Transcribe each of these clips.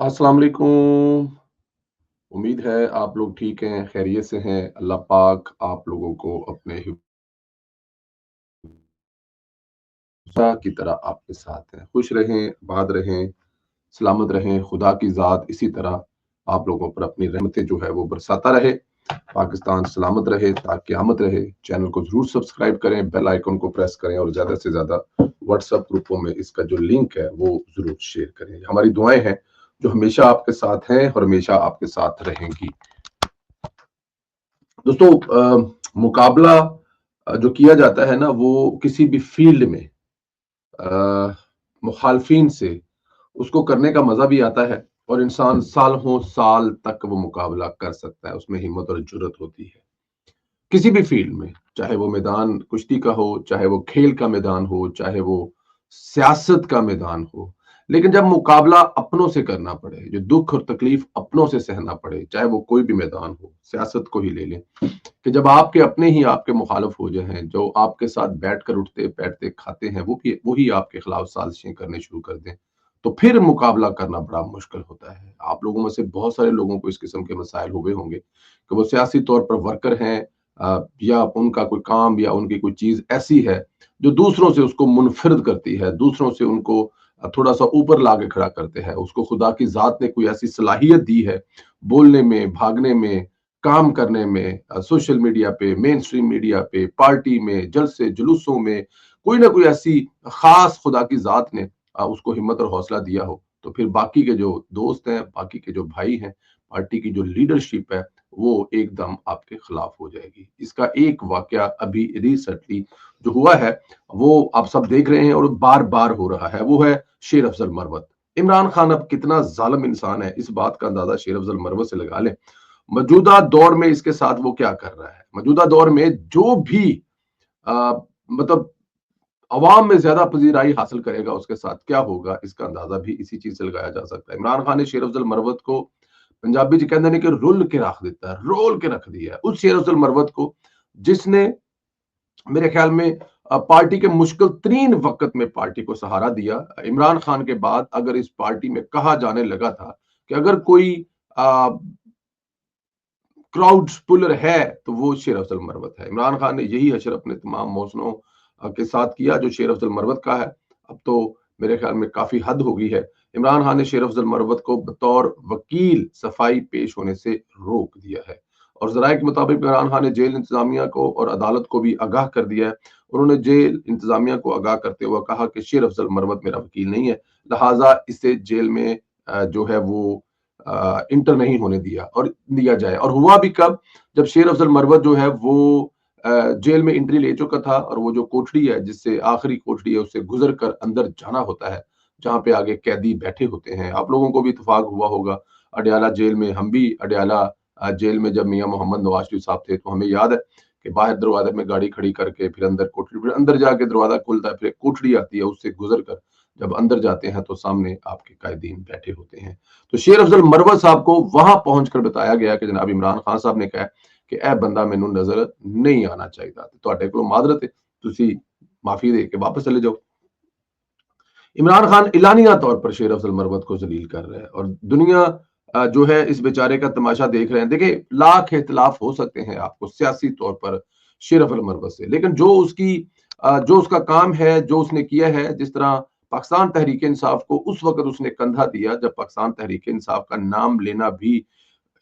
अस्सलाम वालेकुम। उम्मीद है आप लोग ठीक हैं, खैरियत से हैं। अल्लाह पाक आप लोगों को अपने हिफ्ज़ की तरह आपके साथ है। खुश रहें, आबाद रहें, सलामत रहें। खुदा की ज़ात इसी तरह आप लोगों पर अपनी रहमतें जो है वो बरसाता रहे। पाकिस्तान सलामत रहे ता क़यामत रहे। चैनल को ज़रूर सब्सक्राइब करें, बेल आइकन को प्रेस करें और ज़्यादा से ज़्यादा व्हाट्सएप ग्रुपों में इसका जो लिंक है वो ज़रूर शेयर करें। हमारी दुआएँ हैं जो हमेशा आपके साथ हैं और हमेशा आपके साथ रहेंगी। दोस्तों मुकाबला जो किया जाता है ना वो किसी भी फील्ड में मुखालफिन से उसको करने का मजा भी आता है और इंसान सालों साल तक वो मुकाबला कर सकता है, उसमें हिम्मत और जुर्रत होती है किसी भी फील्ड में, चाहे वो मैदान कुश्ती का हो, चाहे वो खेल का मैदान हो, चाहे वो सियासत का मैदान हो। लेकिन जब मुकाबला अपनों से करना पड़े, जो दुख और तकलीफ अपनों से सहना पड़े, चाहे वो कोई भी मैदान हो, सियासत को ही ले लें, कि जब आपके अपने ही आपके मुखालिफ हो जाए, जो आपके साथ बैठकर उठते बैठते खाते हैं, वो भी वही आपके खिलाफ साजिशें करने शुरू कर दें, तो फिर मुकाबला करना बड़ा मुश्किल होता है। आप लोगों में से बहुत सारे लोगों को इस किस्म के मसाइल हुए होंगे कि वो सियासी तौर पर वर्कर हैं, या उनका कोई काम या उनकी कोई चीज ऐसी है जो दूसरों से उसको मुनफिरद करती है, दूसरों से उनको थोड़ा सा ऊपर लाके खड़ा करते हैं। उसको खुदा की जात ने कोई ऐसी सलाहियत दी है बोलने में, भागने में, काम करने में, सोशल मीडिया पे, मेन स्ट्रीम मीडिया पे, पार्टी में, जलसे जुलूसों में, कोई ना कोई ऐसी खास खुदा की जात ने उसको हिम्मत और हौसला दिया हो, तो फिर बाकी के जो दोस्त हैं, बाकी के जो भाई हैं, पार्टी की जो लीडरशिप है, वो एकदम आपके खिलाफ हो जाएगी। इसका एक वाकया अभी रिसेंटली जो हुआ है, वो आप सब देख रहे हैं और बार बार हो रहा है, वो है शेर अफजल मरवत। इमरान खान अब कितना जालिम इंसान है, इस बात का अंदाजा शेर अफजल मरवत से लगा लें। मौजूदा दौर में इसके साथ वो क्या कर रहा है, मौजूदा दौर में जो भी मतलब अवाम में ज्यादा पजीराई हासिल करेगा, उसके साथ क्या होगा, इसका अंदाजा भी इसी चीज से लगाया जा सकता है। इमरान खान ने शेर अफजल मरवत को पंजाबी च कहते हैं कि रुल के रख दिता है, रोल के रख दिया है उस शेर अफजल मरवत को, जिसने मेरे ख्याल में पार्टी के मुश्किल तरीन वक्त में पार्टी को सहारा दिया। इमरान खान के बाद अगर इस पार्टी में कहा जाने लगा था कि अगर कोई क्राउड पुलर है तो वो शेर अफजल मरवत है। इमरान खान ने यही हशर अपने तमाम मौसमों के साथ किया जो शेर अफजल मरवत का है। अब तो मेरे ख्याल में काफी हद हो गई है। इमरान खान ने शेर अफजल मरवत को बतौर वकील सफाई पेश होने से रोक दिया है और जराये के मुताबिक इमरान खान ने जेल इंतजामिया को और अदालत को भी आगाह कर दिया है। उन्होंने जेल इंतजामिया को आगाह करते हुए कहा कि शेर अफजल मरवत मेरा वकील नहीं है, लिहाजा इसे जेल में जो है वो इंटर नहीं होने दिया और दिया जाए। और हुआ भी कब, जब शेर अफजल मरवत जो है वो जेल में एंट्री ले चुका था और वो जो कोठड़ी है, जिससे आखिरी कोठड़ी है, उससे गुजर कर अंदर जाना होता है जहां पे आगे कैदी बैठे होते हैं। आप लोगों को भी इतफाक हुआ होगा अडयाला जेल में, हम भी अडयाला जेल में जब मियां मोहम्मद नवाज शरीफ साहब थे तो हमें याद है कि बाहर दरवाजे में गाड़ी खड़ी करके फिर अंदर कोठड़ी, फिर अंदर जाके दरवाजा खुलता है, फिर एक कोठड़ी आती है, उससे गुजर कर जब अंदर जाते हैं तो सामने आपके कायदीन बैठे होते हैं। तो शेर अफजल मरवत साहब को वहां पहुंचकर बताया गया कि जनाब इमरान खान साहब ने कहा कि ए बंदा मैनू नजर नहीं आना चाहिए था, ਤੁਹਾਡੇ ਕੋਲ माजरत है, ਤੁਸੀਂ माफी दे के वापस चले जाओ। इमरान खान इलानिया तौर पर शेर अफजल मरवत को जलील कर रहा है और दुनिया जो है इस बेचारे का तमाशा देख रहे हैं। देखिए, लाख इख्तलाफ हो सकते हैं आपको सियासी तौर पर शेर अफजल मरवत से, लेकिन जो उसका काम है, जो उसने किया है, जिस तरह पाकिस्तान तहरीक इंसाफ को उस वक्त उसने कंधा दिया जब पाकिस्तान तहरीक इंसाफ का नाम लेना भी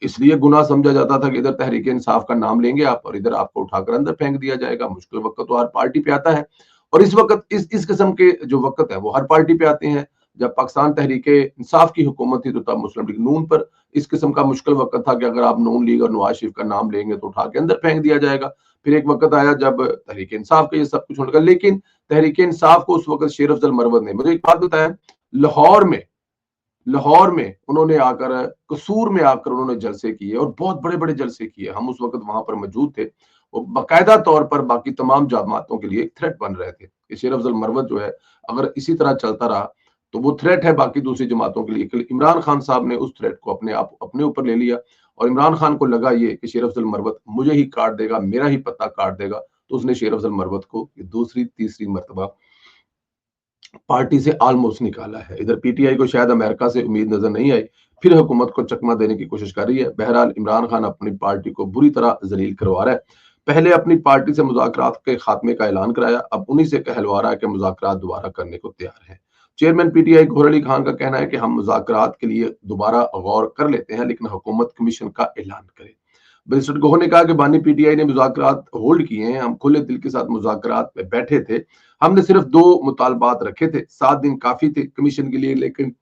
इसलिए गुनाह समझा जाता था कि इधर तहरीक इंसाफ का नाम लेंगे आप और इधर आपको उठाकर अंदर फेंक दिया जाएगा। मुश्किल वक्त तो हर पार्टी पे आता है और इस वक्त इस किस्म के जो वक्त है वो हर पार्टी पे आते हैं। जब पाकिस्तान तहरीक इंसाफ की हुकूमत थी तो तब मुस्लिम लीग नून पर इस किस्म का मुश्किल वक्त था कि अगर आप नून लीग और नवाज शरीफ का नाम लेंगे तो उठा के अंदर फेंक दिया जाएगा। फिर एक वक्त आया जब तहरीक इंसाफ का ये सब कुछ होने लगा, लेकिन तहरीक इंसाफ को उस वक्त शेर अफजल मरवत ने, मुझे एक बात बताया, लाहौर में लाहौर में उन्होंने आकर, कसूर में आकर उन्होंने जलसे किए और बहुत बड़े बड़े जलसे किए। हम उस वक्त वहां पर मौजूद थे। वो बाकायदा तौर पर बाकी तमाम जमातों के लिए एक थ्रेट बन रहे थे कि शेर अफजल मरवत जो है अगर इसी तरह चलता रहा तो वो थ्रेट है बाकी दूसरी जमातों के लिए। इमरान खान साहब ने उस थ्रेट को अपने ऊपर ले लिया और इमरान खान को लगा ये कि शेर अफजल मरवत मुझे ही काट देगा, मेरा ही पत्ता काट देगा, तो उसने शेर अफजल मरवत को दूसरी तीसरी मरतबा पार्टी से ऑलमोस्ट निकाला है। इधर पीटीआई को शायद अमेरिका से उम्मीद नजर नहीं आई, फिर हुकूमत को चकमा देने की कोशिश कर रही है। बहरहाल इमरान खान अपनी पार्टी को बुरी तरह जलील करवा रहा है। पहले अपनी पार्टी से मुज़ाकरात के खात्मे का ऐलान कराया, अब उन्हीं से कहलवा रहा है कि मुज़ाकरात दोबारा करने को तैयार है। चेयरमैन पीटीआई गौहर अली खान का कहना है कि हम मुज़ाकरात के लिए दोबारा गौर कर लेते हैं, लेकिन हुकूमत कमीशन का ऐलान करे। बैरिस्टर गोहर ने कहा कि बानी पीटीआई ने मुज़ाकरात होल्ड किए हैं, हम खुले दिल के साथ मुज़ाकरात पे बैठे थे, हमने सिर्फ 2 मुतालबात रखे थे, 7 दिन काफी थे कमीशन के लिए, लेकिन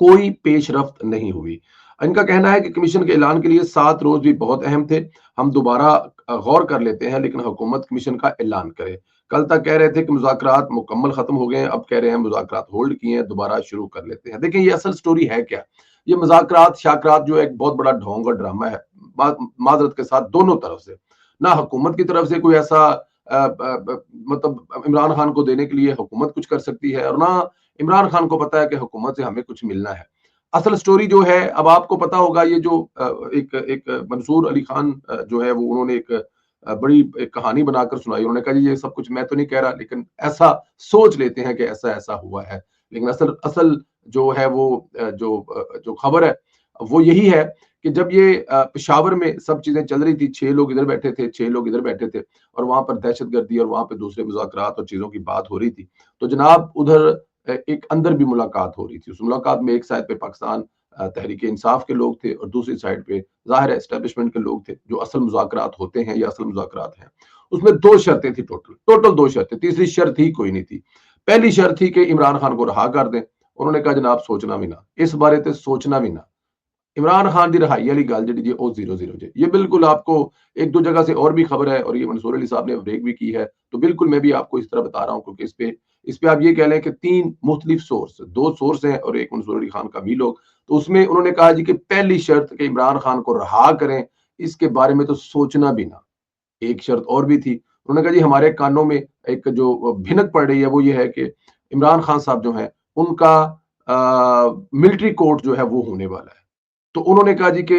कोई पेशरफ्त नहीं हुई। इनका कहना है कि कमीशन के ऐलान के लिए 7 रोज भी बहुत अहम थे, हम दोबारा गौर कर लेते हैं, लेकिन हुकूमत कमीशन का ऐलान करे। कल तक कह रहे थे कि मुज़ाकरात मुकम्मल खत्म हो गए हैं, अब कह रहे हैं मुज़ाकरात होल्ड किए हैं, दोबारा शुरू कर लेते हैं। देखिए ये असल स्टोरी है क्या? ये मुज़ाकरात शाकरात जो है एक बहुत बड़ा ढोंग और ड्रामा है, माजरत के साथ दोनों तरफ से। ना हुकूमत की तरफ से कोई ऐसा मतलब इमरान खान को देने के लिए हुकूमत कुछ कर सकती है, और ना इमरान खान को पता है कि हुकूमत से हमें कुछ मिलना है। असल स्टोरी जो है, अब आपको पता होगा, ये जो एक एक मंसूर अली खान जो है वो उन्होंने एक बड़ी एक कहानी बनाकर सुनाई। उन्होंने कहा जी ये सब कुछ मैं तो नहीं कह रहा, लेकिन ऐसा सोच लेते हैं कि ऐसा ऐसा हुआ है, लेकिन असल असल जो है वो जो खबर है वो यही है कि जब ये पेशावर में सब चीजें चल रही थी, 6 लोग इधर बैठे थे, 6 लोग इधर बैठे थे, और वहां पर दहशतगर्दी और वहां पे दूसरे मुज़ाकरात और चीजों की बात हो रही थी, तो जनाब उधर एक अंदर भी मुलाकात हो रही थी। उस मुलाकात में एक साइड पे पाकिस्तान तहरीक इंसाफ के लोग थे, और दूसरी साइड पे ज़ाहिर है एस्टेब्लिशमेंट के लोग थे, जो असल मुज़ाकरात होते हैं या असल मुज़ाकरात हैं। उसमें 2 शर्तें थी, टोटल 2 शर्तें, तीसरी शर्त ही कोई नहीं थी। पहली शर्त थी कि इमरान खान को रहा कर दें। उन्होंने कहा जनाब सोचना भी ना, इस बारे ते सोचना भी ना। इमरान खान की रिहाई वाली गल जी वो 0-0 जे, ये बिल्कुल आपको एक दो जगह से और भी खबर है, और ये मंसूर अली साहब ने ब्रेक भी की है, तो बिल्कुल मैं भी आपको इस तरह बता रहा हूँ, क्योंकि इस पे आप ये कह लें कि 3 मुख्तलिफ सोर्स, 2 सोर्स हैं और एक मंसूर अली खान का भी लोग। तो उसमें उन्होंने कहा जी कि पहली शर्त कि इमरान खान को रहा करें, इसके बारे में तो सोचना भी ना। एक शर्त और भी थी, उन्होंने कहा जी हमारे कानों में एक जो भिनक पड़ रही है वो ये है कि इमरान खान साहब जो हैं उनका मिलिट्री कोर्ट जो है वो होने वाला है। तो उन्होंने कहा जी कि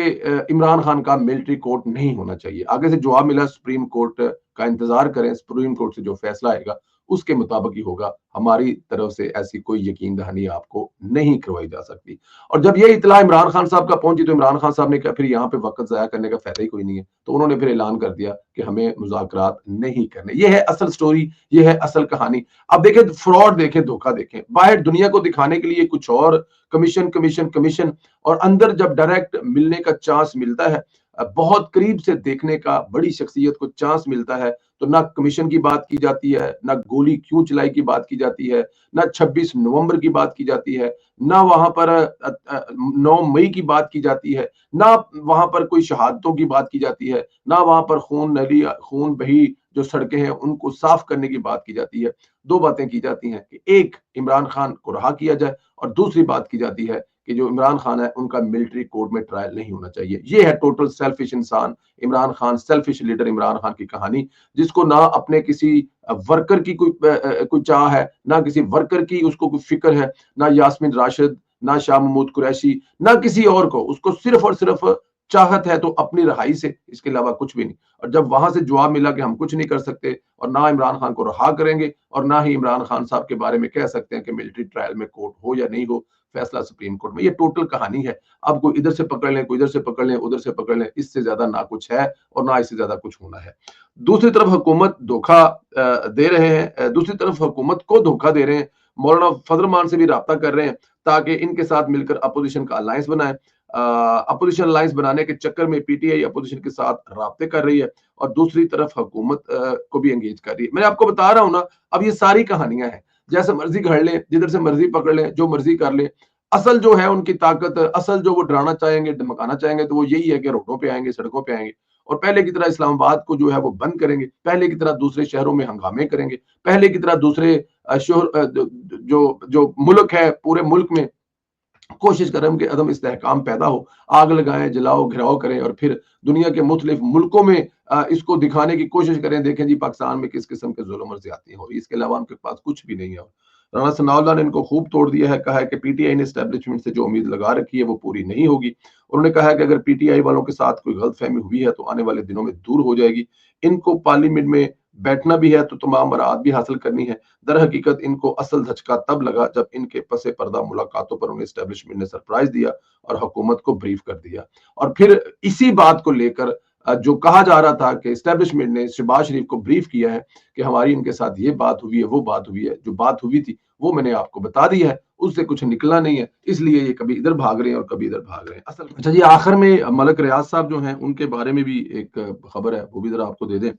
इमरान खान का मिलिट्री कोर्ट नहीं होना चाहिए। आगे से जवाब मिला, सुप्रीम कोर्ट का इंतजार करें, सुप्रीम कोर्ट से जो फैसला आएगा उसके मुताबिक ही होगा। हमारी तरफ से ऐसी कोई यकीन दहानी आपको नहीं करवाई जा सकती। और जब ये इत्तला इमरान खान साहब का पहुंची, तो इमरान खान साहब ने कहा फिर यहाँ पे वक्त जाया करने का फायदा ही कोई नहीं है, तो उन्होंने फिर ऐलान कर दिया कि हमें मुज़ाकरात नहीं करने। ये है असल स्टोरी, ये है असल कहानी। अब देखें फ्रॉड, देखें धोखा, देखें बाहर दुनिया को दिखाने के लिए कुछ और, कमीशन कमीशन कमीशन, और अंदर जब डायरेक्ट मिलने का चांस मिलता है, बहुत करीब से देखने का बड़ी शख्सियत को चांस मिलता है, तो ना कमीशन की बात की जाती है, ना गोली क्यों चलाई की बात की जाती है, ना 26 नवंबर की बात की जाती है, ना वहां पर 9 मई की बात की जाती है, ना वहां पर कोई शहादतों की बात की जाती है, ना वहां पर खून नली खून बही जो सड़कें हैं उनको साफ करने की बात की जाती है। 2 बातें की जाती हैं कि एक, इमरान खान को रहा किया जाए, और दूसरी बात की जाती है कि जो इमरान खान है उनका मिलिट्री कोर्ट में ट्रायल नहीं होना चाहिए। ये है टोटल सेल्फिश इंसान इमरान खान, सेल्फिश लीडर इमरान खान की कहानी, जिसको ना अपने किसी वर्कर की कोई चाह है, ना किसी वर्कर की उसको कोई फिक्र है, ना यास्मीन राशिद, ना शाह महमूद कुरैशी, ना किसी और को, उसको सिर्फ और सिर्फ चाहत है तो अपनी रहाई से, इसके अलावा कुछ भी नहीं। और जब वहां से जवाब मिला कि हम कुछ नहीं कर सकते, और ना इमरान खान को रहा करेंगे, और ना ही इमरान खान साहब के बारे में कह सकते हैं कि मिलिट्री ट्रायल में कोर्ट हो या नहीं हो, फैसला सुप्रीम कोर्ट में। ये टोटल कहानी है। अब कोई इधर से पकड़ लें, कोई इधर से पकड़ लें, उधर से पकड़ लें, इससे ज्यादा ना कुछ है और ना इससे ज्यादा कुछ होना है। दूसरी तरफ हुकूमत धोखा दे रहे हैं, दूसरी तरफ हुकूमत को धोखा दे रहे हैं। मौलाना फजल मान से भी राब्ता कर रहे हैं ताकि इनके साथ मिलकर अपोजिशन का अलायंस बनाए। अपोजिशन अलायंस बनाने के चक्कर में पीटीआई अपोजिशन के साथ राब्ते कर रही है, और दूसरी तरफ हुकूमत को भी एंगेज कर रही है। मैं आपको बता रहा हूं ना, अब ये सारी कहानियां हैं, जैसे मर्जी घड़ लें, जिधर से मर्जी पकड़ लें, जो मर्जी कर लें। असल जो है उनकी ताकत, असल जो वो डराना चाहेंगे, धमकाना चाहेंगे, तो वो यही है कि रोडों पे आएंगे, सड़कों पे आएंगे, और पहले की तरह इस्लामाबाद को जो है वो बंद करेंगे, पहले की तरह दूसरे शहरों में हंगामे करेंगे, पहले की तरह दूसरे जो जो मुल्क है पूरे मुल्क में कोशिश करें कि अदम इस्तेहकाम पैदा हो, आग लगाएं, जलाओ, घिराव करें, और फिर दुनिया के मुख्तलिफ मुल्कों में इसको दिखाने की कोशिश करें, देखें जी पाकिस्तान में किस किस्म के जुल्म और ज्यादती हो। इसके अलावा उनके पास कुछ भी नहीं है। राना सनाउल्लाह ने इनको खूब तोड़ दिया है, कहा है कि पीटीआई ने एस्टेब्लिशमेंट से जो उम्मीद लगा रखी है वो पूरी नहीं होगी। उन्होंने कहा है कि अगर पीटीआई वालों के साथ कोई गलतफहमी हुई है तो आने वाले दिनों में दूर हो जाएगी। इनको पार्लियामेंट में بیٹھنا بھی ہے تو تمام برات بھی حاصل کرنی ہے۔ در حقیقت ان کو اصل دھچکا تب لگا جب ان کے پس پردہ ملاقاتوں پر انہیں اسٹیبلشمنٹ نے سرپرائز دیا اور حکومت کو بریف کر دیا، اور پھر اسی بات کو لے کر جو کہا جا رہا تھا کہ اسٹیبلشمنٹ نے شہباز شریف کو بریف کیا ہے کہ ہماری ان کے ساتھ یہ بات ہوئی ہے، وہ بات ہوئی ہے، جو بات ہوئی تھی وہ میں نے آپ کو بتا دی ہے، اس سے کچھ نکلا نہیں ہے، اس لیے یہ کبھی ادھر بھاگ رہے ہیں اور کبھی ادھر بھاگ رہے ہیں۔ اچھا جی، آخر میں ملک ریاض صاحب جو ہیں ان کے بارے میں بھی ایک خبر ہے، وہ بھی ذرا آپ کو دے دیں۔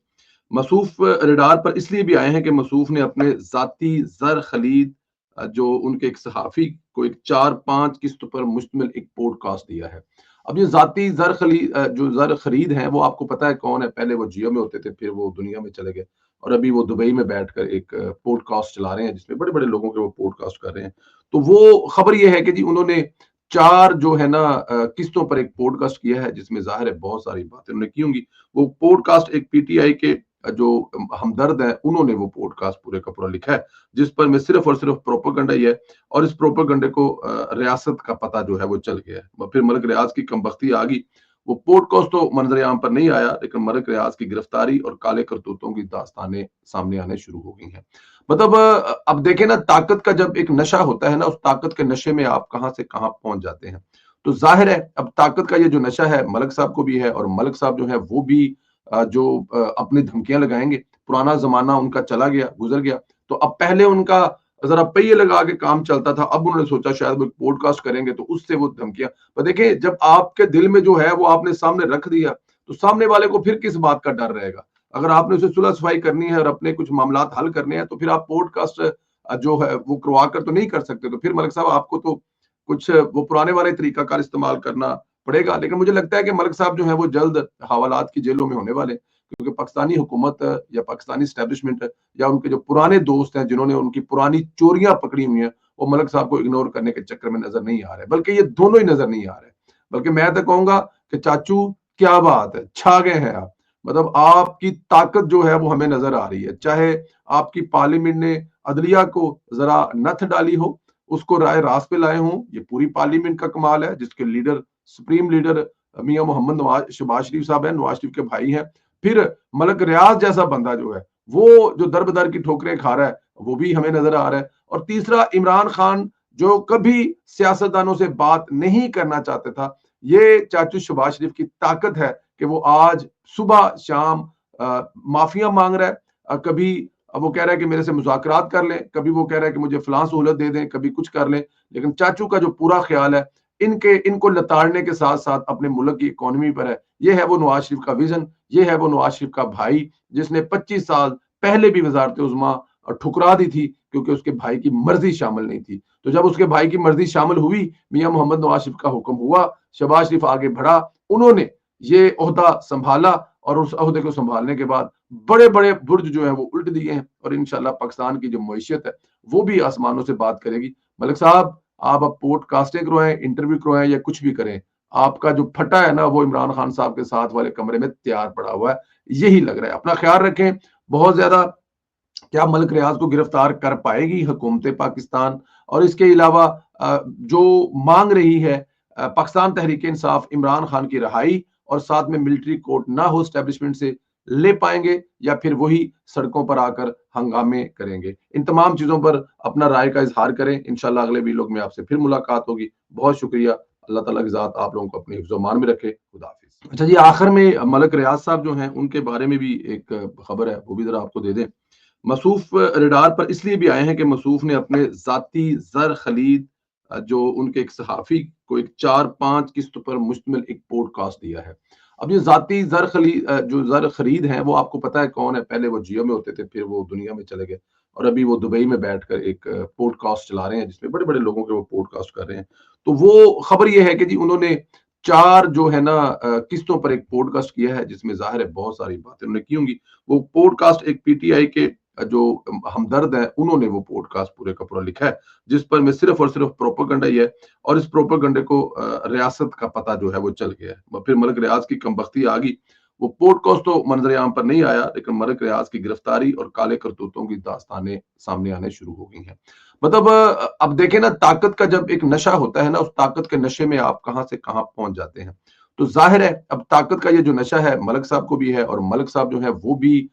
مصوف ریڈار پر اس لیے بھی آئے ہیں کہ مصوف نے اپنے ذاتی زر خلید جو ان کے ایک صحافی کو ایک 4-5 قسط پر مشتمل ایک پوڈ کاسٹ دیا ہے۔ اب یہ ذاتی زر خلید جو زر خرید ہیں وہ آپ کو پتہ ہے کون ہے، پہلے وہ جیو میں ہوتے تھے، پھر وہ دنیا میں چلے گئے، اور ابھی وہ دبئی میں بیٹھ کر ایک پوڈ کاسٹ چلا رہے ہیں جس میں بڑے بڑے لوگوں کے وہ پوڈ کاسٹ کر رہے ہیں۔ تو وہ خبر یہ ہے کہ جی انہوں نے 4 جو ہے نا قسطوں پر ایک پوڈ کاسٹ کیا ہے، جس میں ظاہر ہے بہت ساری باتیں انہوں نے کی ہوں گی۔ وہ پوڈ کاسٹ ایک پی ٹی آئی کے جو ہمدرد ہیں انہوں نے وہ پوڈ کاسٹ پورے کا پورا لکھا ہے، جس پر میں صرف اور صرف پروپیگنڈا ہی ہے، اور اس پروپیگنڈے کو ریاست کا پتہ جو ہے وہ چل گیا ہے۔ پھر ملک ریاض کی کم بختی آ گئی، وہ پوڈ کاسٹ تو منظر عام پر نہیں آیا، لیکن ملک ریاض کی گرفتاری اور کالے کرتوتوں کی داستانیں سامنے آنے شروع ہو گئی ہیں۔ مطلب اب دیکھیں نا، طاقت کا جب ایک نشہ ہوتا ہے نا، اس طاقت کے نشے میں آپ کہاں سے کہاں پہنچ جاتے ہیں۔ تو ظاہر ہے اب طاقت کا یہ جو نشہ ہے ملک صاحب کو بھی ہے، اور ملک صاحب جو ہے وہ بھی جو اپنی دھمکیاں لگائیں گے۔ پرانا زمانہ ان کا چلا گیا، گزر گیا، تو اب پہلے ان کا ذرا پہیے لگا کے کام چلتا تھا، اب انہوں نے سوچا شاید وہ پوڈ کاسٹ کریں گے تو اس سے وہ دھمکیاں، پر دیکھیں جب آپ کے دل میں جو ہے وہ آپ نے سامنے رکھ دیا تو سامنے والے کو پھر کس بات کا ڈر رہے گا۔ اگر آپ نے اسے صلح صفائی کرنی ہے اور اپنے کچھ معاملات حل کرنے ہیں تو پھر آپ پوڈ کاسٹ جو ہے وہ کروا کر تو نہیں کر سکتے، تو پھر ملک صاحب آپ کو تو کچھ وہ پرانے والے طریقہ کار استعمال کرنا پڑے گا۔ لیکن مجھے لگتا ہے کہ ملک صاحب جو ہے وہ جلد حوالات کی جیلوں میں ہونے والے، کیونکہ پاکستانی حکومت یا پاکستانی اسٹیبلشمنٹ یا ان کے جو پرانے دوست ہیں جنہوں نے ان کی پرانی چوریاں پکڑی ہوئی ہیں، وہ ملک صاحب کو اگنور کرنے کے چکر میں نظر نہیں آ رہے، بلکہ یہ دونوں ہی نظر نہیں آ رہے۔ بلکہ میں تو کہوں گا کہ چاچو کیا بات ہے، چھا گئے ہیں آپ، مطلب آپ کی طاقت جو ہے وہ ہمیں نظر آ رہی ہے، چاہے آپ کی پارلیمنٹ نے عدلیہ کو ذرا نتھ ڈالی ہو، اس کو رائے راست پہ لائے ہوں، یہ پوری پارلیمنٹ کا کمال ہے جس کے لیڈر، سپریم لیڈر میاں محمد شہباز شریف صاحب ہیں، نواز شریف کے بھائی ہیں۔ پھر ملک ریاض جیسا بندہ جو ہے وہ جو در بدر کی ٹھوکریں کھا رہا ہے وہ بھی ہمیں نظر آ رہا ہے۔ اور تیسرا، عمران خان جو کبھی سیاستدانوں سے بات نہیں کرنا چاہتا تھا، یہ چاچو شہباز شریف کی طاقت ہے کہ وہ آج صبح شام معافیاں مانگ رہا ہے، کبھی وہ کہہ رہا ہے کہ میرے سے مذاکرات کر لیں، کبھی وہ کہہ رہا ہے کہ مجھے فلاں سہولت دے دیں، کبھی کچھ کر لیں، لیکن چاچو کا جو پورا خیال ہے ان کو لتاڑنے کے ساتھ ساتھ اپنے ملک کی اکانومی پر ہے۔ یہ ہے وہ نواز شریف کا ویژن، یہ ہے وہ نواز شریف کا بھائی جس نے 25 سال پہلے بھی وزارت عظمیٰ ٹھکرا دی تھی کیونکہ اس کے بھائی کی مرضی شامل نہیں تھی۔ تو جب اس کے بھائی کی مرضی شامل ہوئی، میاں محمد نواز شریف کا حکم ہوا، شہباز شریف آگے بڑھا، انہوں نے یہ عہدہ سنبھالا، اور اس عہدے کو سنبھالنے کے بعد بڑے بڑے برج جو ہیں وہ الٹ دیے ہیں، اور انشاءاللہ پاکستان کی جو معیشت ہے وہ بھی آسمانوں سے بات کرے گی۔ ملک صاحب آپ اب پوڈ کاسٹنگ کروائیں، انٹرویو کروائیں یا کچھ بھی کریں، آپ کا جو پھٹا ہے نا وہ عمران خان صاحب کے ساتھ والے کمرے میں تیار پڑا ہوا ہے، یہی لگ رہا ہے۔ اپنا خیال رکھیں۔ بہت زیادہ کیا ملک ریاض کو گرفتار کر پائے گی حکومت پاکستان؟ اور اس کے علاوہ جو مانگ رہی ہے پاکستان تحریک انصاف عمران خان کی رہائی اور ساتھ میں ملٹری کورٹ نہ ہو اسٹیبلشمنٹ سے، لے پائیں گے یا پھر وہی سڑکوں پر آ کر ہنگامے کریں گے؟ ان تمام چیزوں پر اپنا رائے کا اظہار کریں۔ انشاءاللہ اگلے ویلوگ میں آپ سے پھر ملاقات ہوگی۔ بہت شکریہ۔ اللہ تعالیٰ کی ذات آپ لوگوں کو اپنے حفظ و امان میں رکھے۔ خدا حافظ۔ اچھا جی، آخر میں ملک ریاض صاحب جو ہیں ان کے بارے میں بھی ایک خبر ہے، وہ بھی ذرا آپ کو دے دیں۔ مصوف ریڈار پر اس لیے بھی آئے ہیں کہ مصوف نے اپنے ذاتی زر خلید جو ان کے ایک صحافی کو ایک 4-5 قسط پر مشتمل ایک پوڈ کاسٹ دیا ہے۔ اب یہ ذاتی زر خلید جو زر خرید ہیں وہ آپ کو پتہ ہے کون ہے، پہلے وہ جیو میں ہوتے تھے، پھر وہ دنیا میں چلے گئے، اور ابھی وہ دبئی میں بیٹھ کر ایک پوڈ کاسٹ چلا رہے ہیں جس میں بڑے بڑے لوگوں کے وہ پوڈ کاسٹ کر رہے ہیں۔ تو وہ خبر یہ ہے کہ جی انہوں نے 4 جو ہے نا قسطوں پر ایک پوڈ کاسٹ کیا ہے، جس میں ظاہر ہے بہت ساری باتیں انہوں نے کی ہوں گی۔ وہ پوڈ کاسٹ ایک پی ٹی آئی کے جو ہمدرد ہیں انہوں نے وہ پوڈ کاسٹ پورے کا پورا لکھا ہے، جس پر میں صرف اور صرف پروپیگنڈا ہی ہے، اور اس پروپیگنڈے کو ریاست کا پتہ جو ہے وہ چل گیا ہے۔ پھر ملک ریاض کی کم بختی آ گئی، وہ پوڈ کاسٹ تو منظر عام پر نہیں آیا، لیکن ملک ریاض کی گرفتاری اور کالے کرتوتوں کی داستانیں سامنے آنے شروع ہو گئی ہیں۔ مطلب اب دیکھیں نا، طاقت کا جب ایک نشہ ہوتا ہے نا، اس طاقت کے نشے میں آپ کہاں سے کہاں پہنچ جاتے ہیں۔ تو ظاہر ہے اب طاقت کا یہ جو نشہ ہے ملک صاحب کو بھی ہے، اور ملک صاحب جو ہے وہ بھی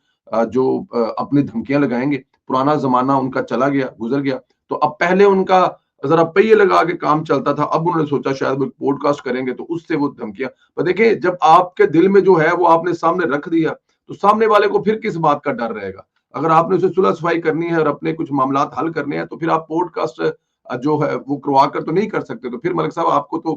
جو اپنی دھمکیاں لگائیں گے. پرانا زمانہ ان کا چلا گیا, گزر گیا. تو اب پہلے ان کا ذرا پہیے لگا کے کام چلتا تھا, اب انہوں نے سوچا شاید وہ پوڈ کاسٹ کریں گے تو اس سے وہ دھمکیاں. پر دیکھیں جب آپ کے دل میں جو ہے وہ آپ نے سامنے رکھ دیا تو سامنے والے کو پھر کس بات کا ڈر رہے گا. اگر آپ نے اسے صلح صفائی کرنی ہے اور اپنے کچھ معاملات حل کرنے ہیں تو پھر آپ پوڈ کاسٹ جو ہے وہ کروا کر تو نہیں کر سکتے. تو پھر ملک صاحب آپ کو تو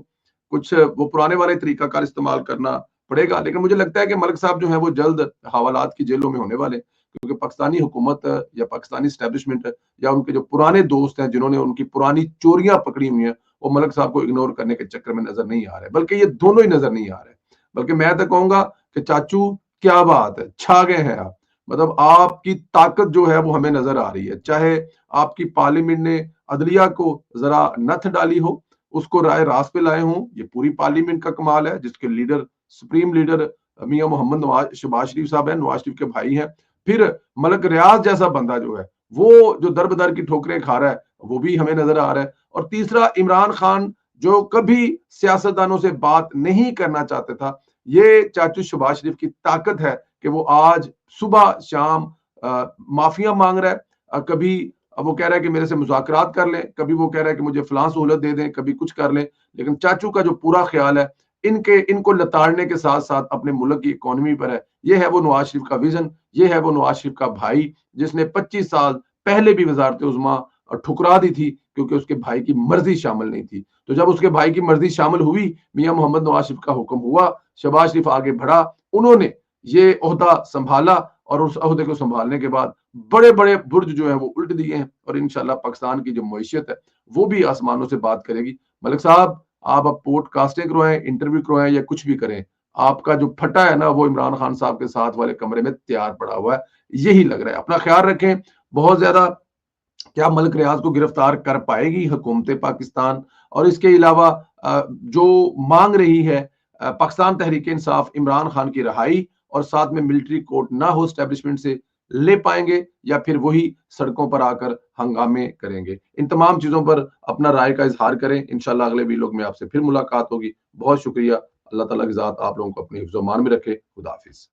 کچھ وہ پرانے والے طریقہ کار استعمال کرنا پڑے گا. لیکن مجھے لگتا ہے کہ ملک صاحب جو ہیں وہ جلد حوالات کی جیلوں میں ہونے والے, کیونکہ پاکستانی حکومت یا پاکستانی اسٹیبلشمنٹ یا ان کے جو پرانے دوست ہیں جنہوں نے ان کی پرانی چوریاں پکڑی ہوئی ہیں وہ ملک صاحب کو اگنور کرنے کے چکر میں نظر نہیں آ رہے, بلکہ یہ دونوں ہی نظر نہیں آ رہے. بلکہ میں تو کہوں گا کہ چاچو کیا بات ہے, چھا گئے ہیں آپ. مطلب آپ کی طاقت جو ہے وہ ہمیں نظر آ رہی ہے. چاہے آپ کی پارلیمنٹ نے عدلیہ کو ذرا نتھ ڈالی ہو, اس کو رائے راست پہ لائے ہوں, یہ پوری پارلیمنٹ کا کمال ہے جس کے لیڈر سپریم لیڈر میاں محمد شہباز شریف صاحب ہیں, نواز شریف کے بھائی ہیں. پھر ملک ریاض جیسا بندہ جو ہے وہ جو در بدر کی ٹھوکریں کھا رہا ہے وہ بھی ہمیں نظر آ رہا ہے. اور تیسرا عمران خان جو کبھی سیاستدانوں سے بات نہیں کرنا چاہتے تھا, یہ چاچو شہباز شریف کی طاقت ہے کہ وہ آج صبح شام معافیاں مانگ رہا ہے. کبھی وہ کہہ رہا ہے کہ میرے سے مذاکرات کر لیں, کبھی وہ کہہ رہا ہے کہ مجھے فلاں سہولت دے دیں, کبھی کچھ کر لیں. لیکن چاچو کا جو پورا خیال ہے ان کو لتاڑنے کے ساتھ ساتھ اپنے ملک کی اکانومی پر ہے. یہ ہے وہ نواز شریف کا ویژن, یہ ہے وہ نواز شریف کا بھائی جس نے 25 سال پہلے بھی وزارت عظمیٰ ٹھکرا دی تھی کیونکہ اس کے بھائی کی مرضی شامل نہیں تھی. تو جب اس کے بھائی کی مرضی شامل ہوئی, میاں محمد نواز شریف کا حکم ہوا, شہباز شریف آگے بڑھا, انہوں نے یہ عہدہ سنبھالا اور اس عہدے کو سنبھالنے کے بعد بڑے بڑے برج جو ہیں وہ الٹ دیے ہیں. اور انشاءاللہ پاکستان کی جو معیشت ہے وہ بھی آسمانوں سے بات کرے گی. ملک صاحب آپ اب پوڈ کاسٹنگ کروائیں, انٹرویو کروائیں یا کچھ بھی کریں, آپ کا جو پھٹا ہے نا وہ عمران خان صاحب کے ساتھ والے کمرے میں تیار پڑا ہوا ہے, یہی لگ رہا ہے. اپنا خیال رکھیں. بہت زیادہ کیا ملک ریاض کو گرفتار کر پائے گی حکومت پاکستان؟ اور اس کے علاوہ جو مانگ رہی ہے پاکستان تحریک انصاف عمران خان کی رہائی اور ساتھ میں ملٹری کورٹ نہ ہو اسٹیبلشمنٹ سے, لے پائیں گے یا پھر وہی سڑکوں پر آ کر ہنگامے کریں گے؟ ان تمام چیزوں پر اپنا رائے کا اظہار کریں. انشاءاللہ اگلے ویلوگ میں آپ سے پھر ملاقات ہوگی. بہت شکریہ. اللہ تعالیٰ کی ذات آپ لوگوں کو اپنے حفظ و امان میں رکھے. خدا حافظ.